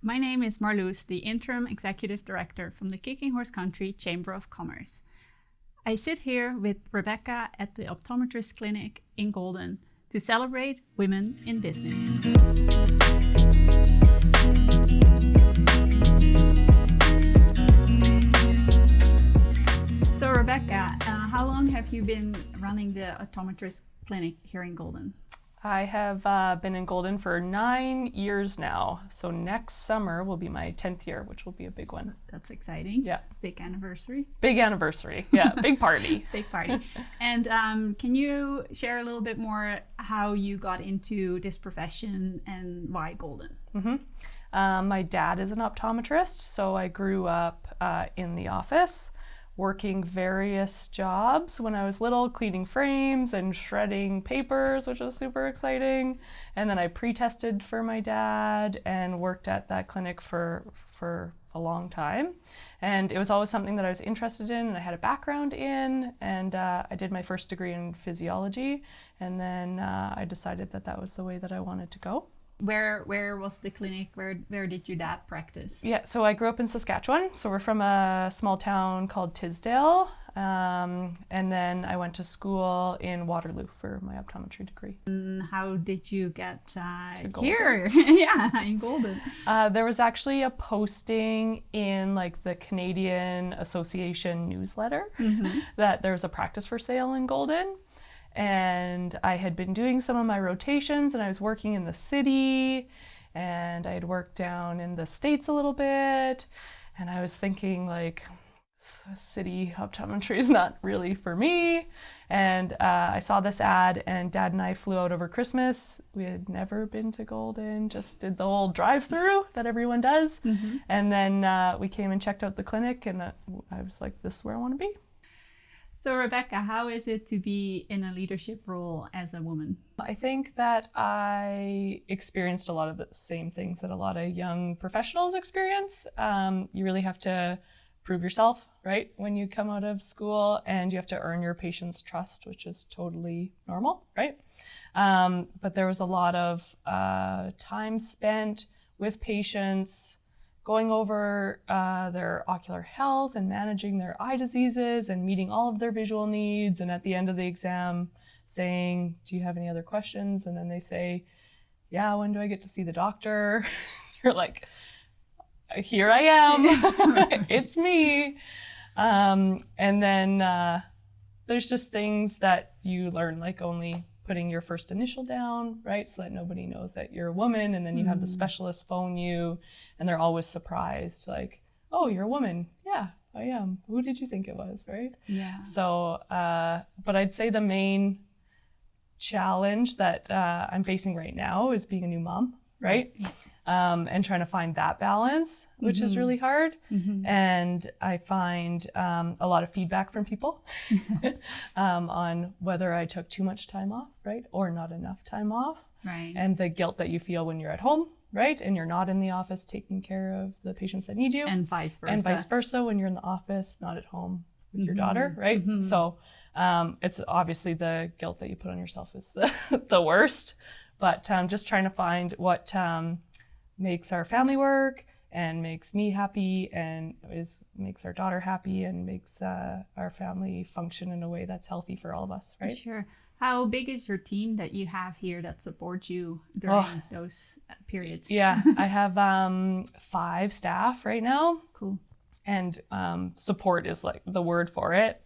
My name is Marloes, the Interim Executive Director from the Kicking Horse Country Chamber of Commerce. I sit here with Rebecca at the Optometric Clinic in Golden to celebrate women in business. So Rebecca, how long have you been running the Optometric Clinic here in Golden? I have been in Golden for 9 years now. So next summer will be my 10th year, which will be a big one. That's exciting. Yeah. Big anniversary. Big anniversary. Yeah, big party. Big party. And can you share a little bit more how you got into this profession and why Golden? My dad is an optometrist, so I grew up in the office, working various jobs when I was little, cleaning frames and shredding papers, which was super exciting. And then I pre-tested for my dad and worked at that clinic for a long time. And it was always something that I was interested in and I had a background in. And I did my first degree in physiology. And then I decided that that was the way that I wanted to go. Where was the clinic? Where did your dad practice? Yeah, so I grew up in Saskatchewan. So we're from a small town called Tisdale. And then I went to school in Waterloo for my optometry degree. And how did you get to here? Yeah, in Golden. There was actually a posting in like the Canadian Association newsletter that there was a practice for sale in Golden. And I had been doing some of my rotations and I was working in the city and I had worked down in the States a little bit. And I was thinking like, city optometry is not really for me. And I saw this ad and Dad and I flew out over Christmas. We had never been to Golden, just did the whole drive-through that everyone does. And then we came and checked out the clinic and I was like, this is where I want to be. So Rebecca, how is it to be in a leadership role as a woman? I think that I experienced a lot of the same things that a lot of young professionals experience. You really have to prove yourself, right, when you come out of school, and you have to earn your patient's trust, which is totally normal, right? But there was a lot of time spent with patients, going over their ocular health and managing their eye diseases and meeting all of their visual needs. And at the end of the exam saying, do you have any other questions? And then they say, yeah, when do I get to see the doctor? You're like, here I am, it's me. And then there's just things that you learn, like only putting your first initial down, right? So that nobody knows that you're a woman. And then you have the specialist phone you and they're always surprised, like, oh, you're a woman. Yeah, I am. Who did you think it was, right? Yeah. So, but I'd say the main challenge that I'm facing right now is being a new mom, right? Yeah. And trying to find that balance, which is really hard. And I find a lot of feedback from people on whether I took too much time off, right? Or not enough time off. Right. And the guilt that you feel when you're at home, right? And you're not in the office taking care of the patients that need you. And vice versa. And vice versa when you're in the office, not at home with your daughter, right? So it's obviously the guilt that you put on yourself is the worst. But just trying to find what makes our family work and makes me happy and makes our daughter happy and makes our family function in a way that's healthy for all of us, right? Sure. How big is your team that you have here that supports you during those periods? Yeah, I have 5 staff right now. Cool. And support is like the word for it.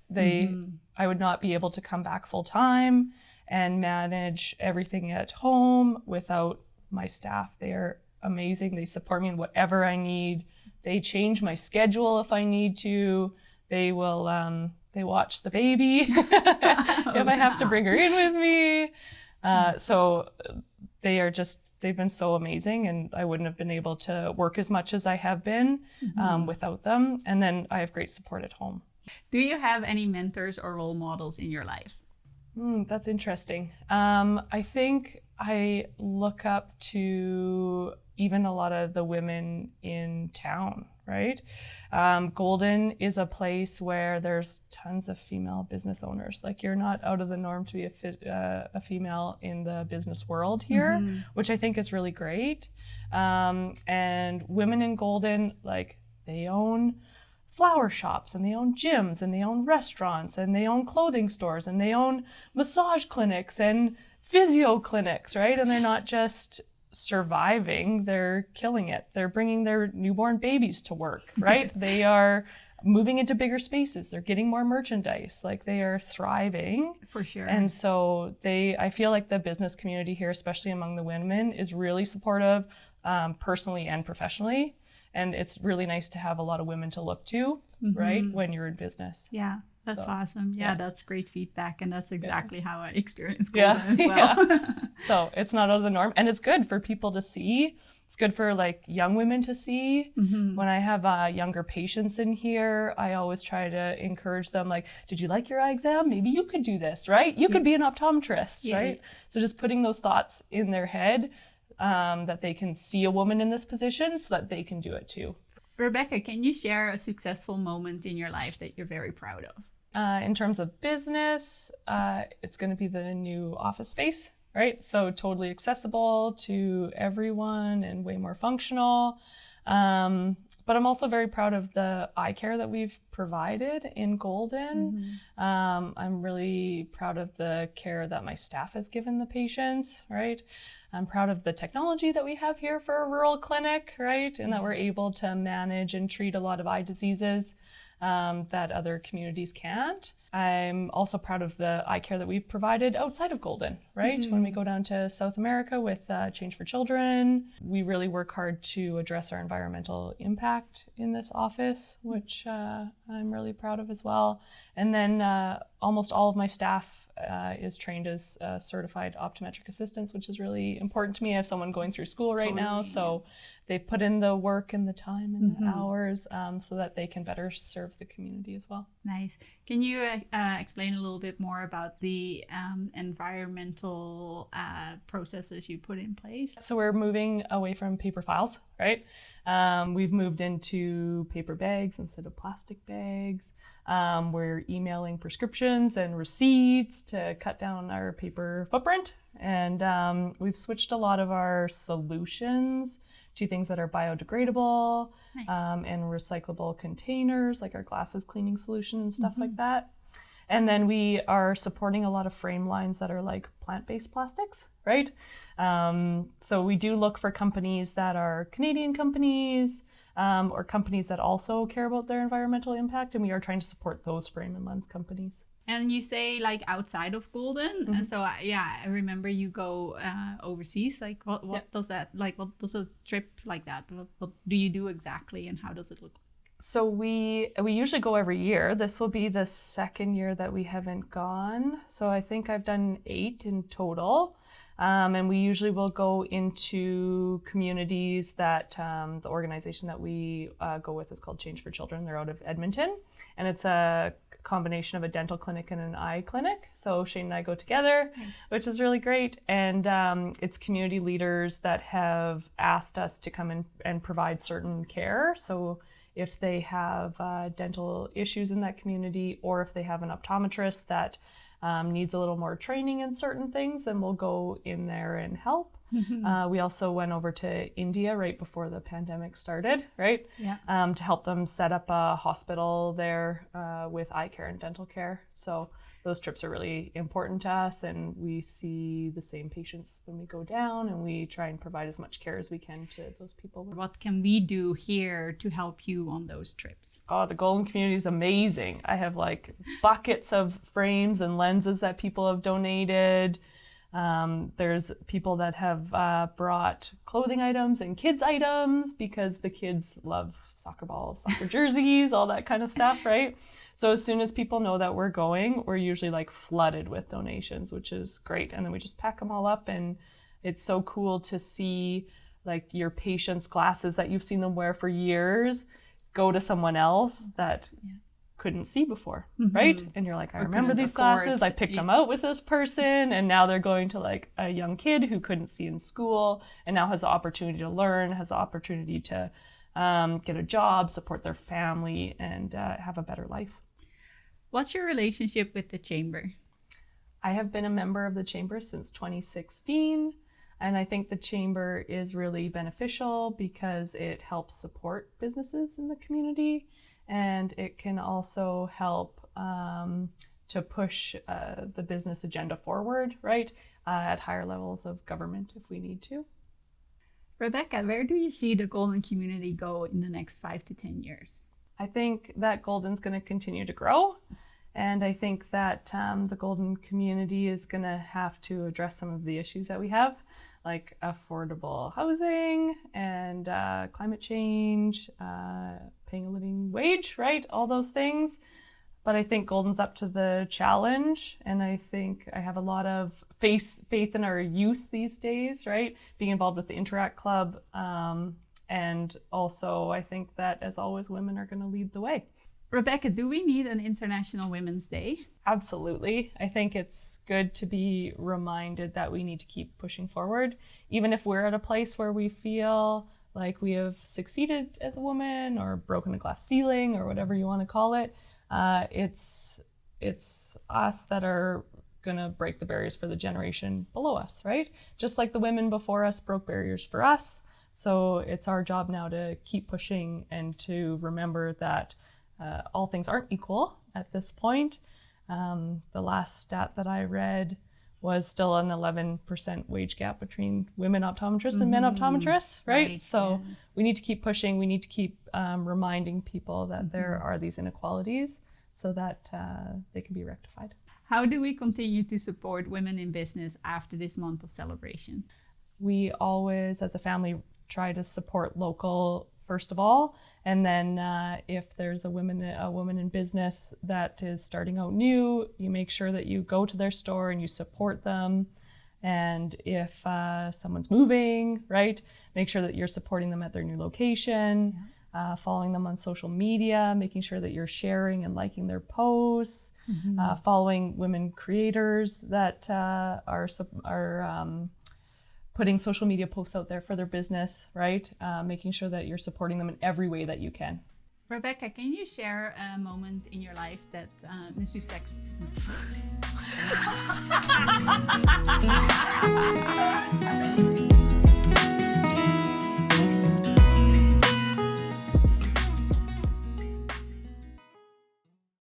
I would not be able to come back full time and manage everything at home without my staff. They are amazing. They support me in whatever I need. They change my schedule if I need to. They will, they watch the baby if I have to bring her in with me. So they've been so amazing, and I wouldn't have been able to work as much as I have been without them. And then I have great support at home. Do you have any mentors or role models in your life? That's interesting. I think I look up to even a lot of the women in town, right? Golden is a place where there's tons of female business owners. Like, you're not out of the norm to be a female in the business world here, which I think is really great. And women in Golden, like, they own flower shops, and they own gyms, and they own restaurants, and they own clothing stores, and they own massage clinics and physio clinics, right? And they're not just surviving, they're killing it. They're bringing their newborn babies to work, right? They are moving into bigger spaces. They're getting more merchandise. Like, they are thriving. For sure. And so I feel like the business community here, especially among the women, is really supportive, personally and professionally. And it's really nice to have a lot of women to look to, right, when you're in business. Yeah, that's awesome. Yeah, that's great feedback. And that's exactly how I experienced Yeah. Golden as well. Yeah. So it's not out of the norm. And it's good for people to see. It's good for, like, young women to see. When I have younger patients in here, I always try to encourage them, like, did you like your eye exam? Maybe you could do this, right? You could be an optometrist, right? So just putting those thoughts in their head, that they can see a woman in this position so that they can do it too. Rebecca, can you share a successful moment in your life that you're very proud of? In terms of business, it's going to be the new office space, right? So totally accessible to everyone and way more functional. But I'm also very proud of the eye care that we've provided in Golden. I'm really proud of the care that my staff has given the patients, right? I'm proud of the technology that we have here for a rural clinic, right? And that we're able to manage and treat a lot of eye diseases that other communities can't. I'm also proud of the eye care that we've provided outside of Golden, right? When we go down to South America with Change for Children, we really work hard to address our environmental impact in this office, which I'm really proud of as well. And then almost all of my staff is trained as certified optometric assistants, which is really important to me. I have someone going through school right now, so they put in the work and the time and the hours so that they can better serve the community as well. Nice. Can you explain a little bit more about the environmental processes you put in place? So we're moving away from paper files, right? We've moved into paper bags instead of plastic bags. We're emailing prescriptions and receipts to cut down our paper footprint. And we've switched a lot of our solutions to things that are biodegradable. Nice. And recyclable containers, like our glasses cleaning solution and stuff like that. And then we are supporting a lot of frame lines that are like plant-based plastics, right? So we do look for companies that are Canadian companies, or companies that also care about their environmental impact, and we are trying to support those frame and lens companies. And you say, like, outside of Golden, so I remember you go overseas. Like, what does that, like, what does a trip like that, what do you do exactly, and how does it look like? So we usually go every year. This will be the second year that we haven't gone. So I think I've done 8 in total. And we usually will go into communities that the organization that we go with is called Change for Children. They're out of Edmonton, and it's a combination of a dental clinic and an eye clinic. So Shane and I go together, which is really great. And it's community leaders that have asked us to come in and provide certain care. So if they have dental issues in that community, or if they have an optometrist that needs a little more training in certain things, then we'll go in there and help. We also went over to India right before the pandemic started, right? Yeah. To help them set up a hospital there with eye care and dental care. So those trips are really important to us, and we see the same patients when we go down, and we try and provide as much care as we can to those people. What can we do here to help you on those trips? Oh, the Golden community is amazing. I have like buckets of frames and lenses that people have donated. There's people that have brought clothing items and kids items because the kids love soccer balls, soccer jerseys, all that kind of stuff, right? So as soon as people know that we're going, we're usually like flooded with donations, which is great. And then we just pack them all up, and it's so cool to see like your patients' glasses that you've seen them wear for years go to someone else that couldn't see before, right? And you're like, I remember these glasses, I picked them out with this person, and now they're going to like a young kid who couldn't see in school and now has the opportunity to learn, has the opportunity to get a job, support their family, and have a better life. What's your relationship with the Chamber? I have been a member of the Chamber since 2016. And I think the chamber is really beneficial because it helps support businesses in the community, and it can also help to push the business agenda forward, right, at higher levels of government if we need to. Rebecca, where do you see the Golden community go in the next 5 to 10 years? I think that Golden's going to continue to grow. And I think that the Golden community is going to have to address some of the issues that we have, like affordable housing and climate change, paying a living wage, right? All those things. But I think Golden's up to the challenge, and I think I have a lot of faith in our youth these days, right? Being involved with the Interact Club, and also I think that, as always, women are going to lead the way. Rebecca, do we need an International Women's Day? Absolutely. I think it's good to be reminded that we need to keep pushing forward, even if we're at a place where we feel like we have succeeded as a woman or broken a glass ceiling or whatever you want to call it. It's us that are going to break the barriers for the generation below us, right? Just like the women before us broke barriers for us. So it's our job now to keep pushing and to remember that all things aren't equal at this point. The last stat that I read was still an 11% wage gap between women optometrists and men optometrists, right? So we need to keep pushing. We need to keep reminding people that there are these inequalities so that they can be rectified. How do we continue to support women in business after this month of celebration? We always, as a family, try to support local first of all, and then if there's a woman in business that is starting out new, you make sure that you go to their store and you support them. And if someone's moving, right, make sure that you're supporting them at their new location, following them on social media, making sure that you're sharing and liking their posts, following women creators that are putting social media posts out there for their business, right? Making sure that you're supporting them in every way that you can. Rebecca, can you share a moment in your life that success?